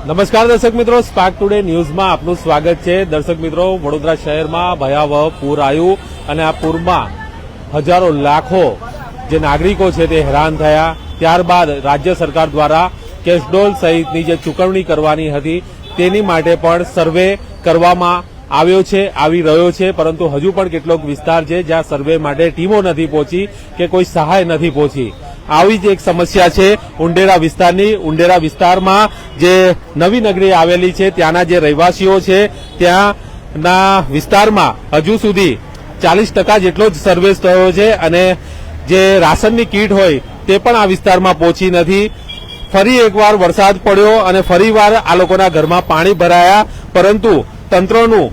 નમસ્કાર દર્શક મિત્રો, સ્પાર્ક ટુડે ન્યૂઝમાં આપનું સ્વાગત છે। દર્શક મિત્રો, વડોદરા શહેરમાં ભયાવહ પૂર આવ્યું અને આ પૂરમાં હજારો લાખો જે નાગરિકો છે તે હેરાન થયા। ત્યારબાદ રાજ્ય સરકાર દ્વારા કેશડોલ સહિતની જે ચૂકવણી કરવાની હતી તેની માટે પણ સર્વે કરવામાં આવ્યો છે, આવી રહ્યો છે, પરંતુ હજુ પણ કેટલોક વિસ્તાર છે જ્યાં સર્વે માટે ટીમો નથી પહોંચી કે કોઈ સહાય નથી પહોંચી। આવી જ એક સમસ્યા છે ઉંડેરા વિસ્તારની। ઉંડેરા વિસ્તારમાં જે નવી નગરી આવેલી છે ત્યાંના જે રહેવાસીઓ છે ત્યાંના વિસ્તારમાં હજુ સુધી 40% જેટલો જ સર્વે થયો છે અને જે રાશનની કીટ હોય તે પણ આ વિસ્તારમાં પહોંચી નથી। ફરી એકવાર વરસાદ પડ્યો અને ફરીવાર આ લોકોના ઘરમાં પાણી ભરાયા, પરંતુ તંત્રનું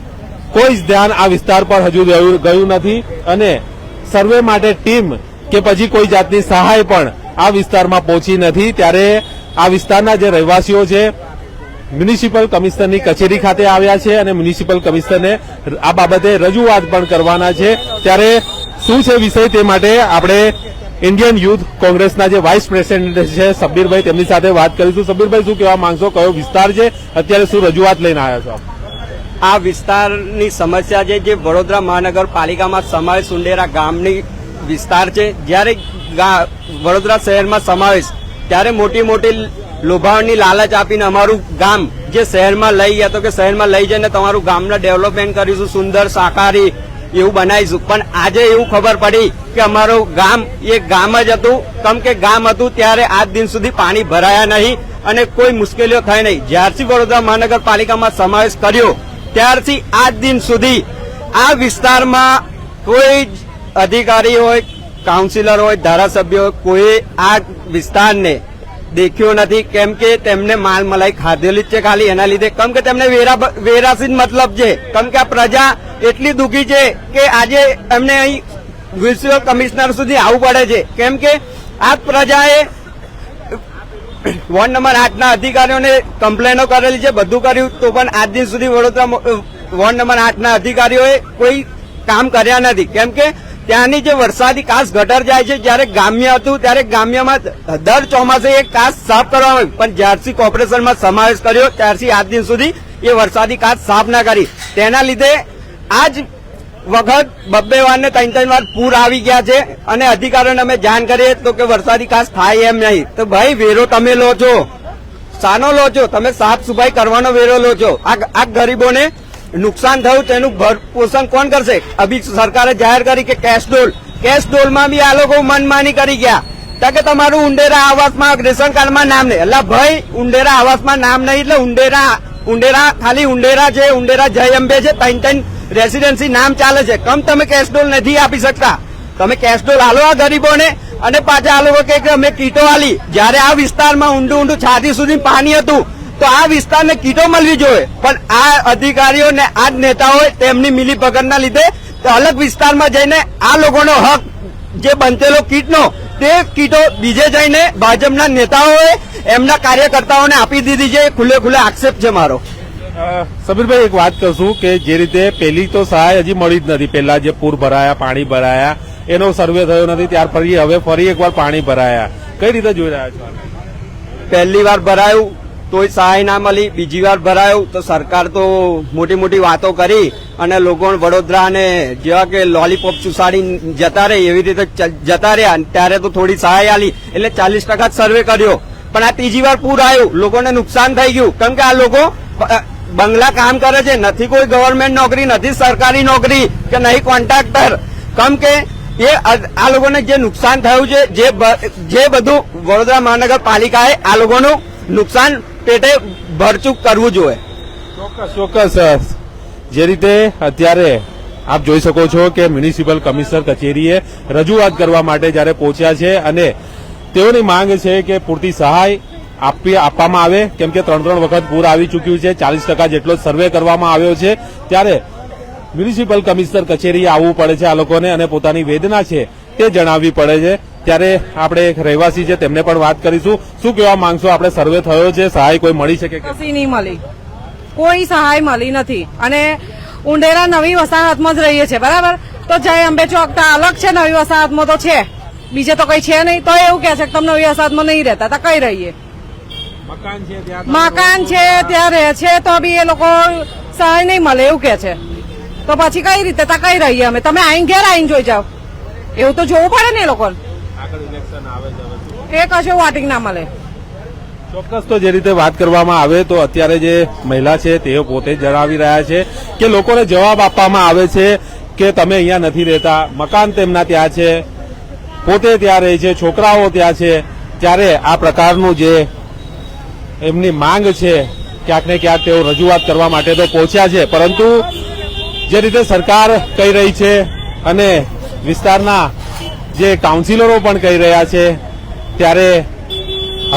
કોઈ જ ધ્યાન આ વિસ્તાર પર હજુ ગયું નથી અને સર્વે માટે ટીમ કે પછી કોઈ જાતની સહાય પણ આ વિસ્તારમાં પહોંચી નથી। ત્યારે આ વિસ્તારના જે રહેવાસીઓ છે મ્યુનિસિપલ કમિશનરની કચેરી ખાતે આવ્યા છે અને મ્યુનિસિપલ કમિશનરને આ બાબતે રજૂઆત પણ કરવાના છે। ત્યારે શું છે વિષય તે માટે આપણે ઇન્ડિયન યુથ કોંગ્રેસના જે વાઇસ પ્રેસિડેન્ટ છે સબ્બીરભાઈ, તેમની સાથે વાત કરીશું। સબ્બીરભાઈ, શું કહેવા માંગશો? કયો વિસ્તાર છે, અત્યારે શું રજૂઆત લઈને આવ્યા છો? આ વિસ્તારની સમસ્યા છે જે વડોદરા મહાનગરપાલિકામાં સમાવેશ ઉંડેરા ગામની વિસ્તાર છે। જ્યારે વડોદરા શહેરમાં સમાવેશ ત્યારે મોટી મોટી લોભાવની લાલચ આપીને અમારું ગામ જે શહેરમાં લઈ ગયા તો કે શહેરમાં લઈ જઈને તમારું ગામના ડેવલપમેન્ટ કરીશું, સુંદર શાકાહારી એવું બનાવીશું। પણ આજે એવું ખબર પડી કે અમારું ગામ એ ગામ જ હતું, કેમ કે ગામ હતું ત્યારે આજ દિન સુધી પાણી ભરાયા નહીં અને કોઈ મુશ્કેલીઓ થઈ નહીં। જ્યારથી વડોદરા મહાનગરપાલિકામાં સમાવેશ કર્યો ત્યારથી આજ દિન સુધી આ વિસ્તારમાં કોઈ અધિકારી હોય, કાઉન્સિલર હોય, ધારાસભ્ય હોય, કોઈ આ વિસ્તારને દેખ્યો નથી, કેમ કે તેમને માલ મલાઈ ખાધેલી જ છે ખાલી એના લીધે, કેમ કે તેમને વેરાસી મતલબ છે। કેમ કે આ પ્રજા એટલી દુઃખી છે કે આજે એમને અહીં મ્યુનિસિપલ કમિશનર સુધી આવવું પડે છે, કેમ કે આ પ્રજાએ વોર્ડ નંબર 8ના અધિકારીઓને કમ્પ્લેનો કરેલી છે, બધું કર્યું તો પણ આજ દિન સુધી વડોદરા વોર્ડ નંબર 8ના અધિકારીઓએ કોઈ કામ કર્યા નથી। કેમ કે ત્યાંની જે વરસાદી કાસ ગટર જાય છે, જયારે ગામ્ય હતું ત્યારે ગામ્યમાં દર ચોમાસે એક કાસ સાફ કરવામાં આવી, પણ જ્યારથી કોર્પોરેશનમાં સમાવેશ કર્યો ત્યારથી આજ દિન સુધી એ વરસાદી કાસ સાફ ના કરી। તેના લીધે આજ વખત 2 વાર ને 3 વાર પૂર આવી ગયા છે અને અધિકારીઓને અમે જાણ કરીએ તો કે વરસાદી કાસ થાય એમ નહીં। તો ભાઈ, વેરો તમે લો છો, શાનો લો છો? તમે સાફ સફાઈ કરવાનો વેરો લો છો। આ ગરીબોને નુકસાન થયું તેનું ભરપોષણ કોણ કરશે? અભી સરકારે જાહેર કરી કે કેશડોલમાં બી આ લોકો મનમાની કરી ગયા કે તમારું ઉંડેરા આવાસમાં રેશન કાર્ડમાં નામ નહીં। એટલે ભાઈ, ઉંડેરા આવાસમાં નામ નહીં એટલે ઉંડેરા ખાલી ઉંડેરા છે, ઉંડેરા જય અંબે છે, 3 રેસીડેન્સી નામ ચાલે છે। કમ તમે કેશડોલ નથી આપી શકતા? તમે કેશડોલ હાલો આ ગરીબોને અને પાછા આ લોકો કે અમે કીટો આલી। જયારે આ વિસ્તારમાં ઊંડું છાતી સુધી પાણી હતું તો આ વિસ્તારને કીટો મળવી જોઈએ, પણ આ અધિકારીઓ ને આ જ નેતાઓએ તેમની મિલીભગતના લીધે અલગ વિસ્તારમાં જઈને આ લોકોનો હક જે બનતેલો કીટનો તે કીટો બીજે જઈને ભાજપના નેતાઓએ એમના કાર્યકર્તાઓને આપી દીધી છે। ખુલ્લે આક્ષેપ છે મારો। સબીરભાઈ, એક વાત કરશું કે જે રીતે પહેલી તો સહાય હજી મળી જ નથી, પહેલા જે પૂર ભરાયા, પાણી ભરાયા એનો સર્વે થયો નથી, ત્યાર હવે ફરી એકવાર પાણી ભરાયા, કઈ રીતે જોઈ રહ્યા છો? પહેલી વાર ભરાયું તોય સહાય ના મળી, બીજી વાર ભરાયું તો સરકાર તો મોટી મોટી વાતો કરી અને લોકો વડોદરાને જેવા કે લોલીપોપ ચુસાડી જતા રહે એવી રીતે જતા રહ્યા, ત્યારે તો થોડી સહાય આલી એટલે 40% સર્વે કર્યો। પણ આ ત્રીજી વાર પૂર આવ્યું, લોકોને નુકસાન થઈ ગયું, કેમ કે આ લોકો બંગલા કામ કરે છે, નથી કોઈ ગવર્મેન્ટ નોકરી, નથી સરકારી નોકરી કે નહીં કોન્ટ્રાક્ટર। કેમ કે એ આ લોકોને જે નુકસાન થયું છે જે બધું વડોદરા મહાનગરપાલિકાએ આ લોકોનું નુકસાન પેટે ભરચૂક કરવું જોઈએ। ચોક્કસ જે રીતે અત્યારે આપ જોઈ શકો છો કે મ્યુનિસિપલ કમિશનર કચેરીએ રજૂઆત કરવા માટે જયારે પહોંચ્યા છે અને તેઓની માંગ છે કે પૂરતી સહાય આપવામાં આવે, કેમ કે 3 વખત પૂર આવી ચૂક્યું છે, 40% જેટલો સર્વે કરવામાં આવ્યો છે, ત્યારે મ્યુનિસિપલ કમિશનર કચેરીએ આવવું પડે છે આ લોકોને અને પોતાની વેદના છે તે જણાવવી પડે છે। ત્યારે આપણે એક રહેવાસી છે તેમને પણ વાત કરીશું। શું કહેવા માંગશો? આપણે સર્વે થયો છે, સહાય કોઈ મળી શકે? કશી નહીં મળી, કોઈ સહાય મળી નથી અને ઉંડેરા નવી વસાહતમાં જ રહીએ છે, બરાબર? તો જય અંબે ચોક અલગ છે, નવી વસાહતમાં તો છે, બીજે તો કઈ છે નહીં, તો એવું કે છે કે તમે નવી વસાહતમાં નહીં રહેતા, તો કઈ રહીએ? મકાન છે ત્યાં મકાન છે ત્યાં રહે છે તો બી એ લોકો સહાય નહીં મળે એવું કે છે તો પછી કઈ રીતે ત્યાં કઈ રહીએ અમે તમે આઈને ઘેર આઈને જોઈ જાઓ એવું તો જોવું પડે ને એ લોકોને આગળ ઇલેક્શન આવે છે હવે એ કશું વોટિંગ ના મળે ચોક્કસ તો જે રીતે વાત કરવામાં આવે તો અત્યારે જે મહિલા છે તેઓ પોતે જ જણાવી રહ્યા છે કે લોકોને જવાબ આપવામાં આવે છે કે તમે અહીંયા નથી રહેતા મકાન તેમના ત્યાં છે પોતે ત્યાં રહે છે છોકરાઓ ત્યાં છે ત્યારે આ પ્રકારનું જે એમની માંગ છે ક્યાંક ને ક્યાંક તેઓ રજૂઆત કરવા માટે તો પહોંચ્યા છે પરંતુ જે રીતે સરકાર કહી રહી છે અને વિસ્તારના જે કાઉન્સિલરો પણ કહી રહ્યા છે ત્યારે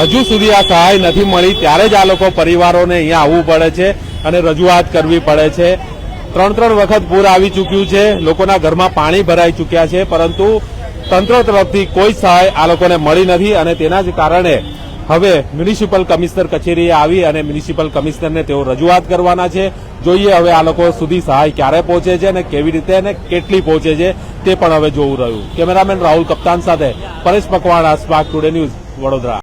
હજુ સુધી આ સહાય નથી મળી ત્યારે જ આ લોકો પરિવારોને અહીંયા આવવું પડે છે અને રજૂઆત કરવી પડે છે 3 વખત પૂર આવી ચૂક્યું છે લોકોના ઘરમાં પાણી ભરાઈ ચૂક્યા છે પરંતુ તંત્ર તરફથી કોઈ સહાય આ લોકોને મળી નથી અને તેના જ કારણે હવે મ્યુનિસિપલ કમિશનર કચેરીએ આવી અને મ્યુનિસિપલ કમિશનરને તેઓ રજૂઆત કરવાના છે જોઈએ હવે આ લોકો સુધી સહાય ક્યારે પહોંચે છે અને કેવી રીતે અને કેટલી પહોંચે છે તે પણ હવે જોવું રહ્યું કેમેરામેન રાહુલ કપ્તાન સાથે Paresh Makwana spark today news Vadodara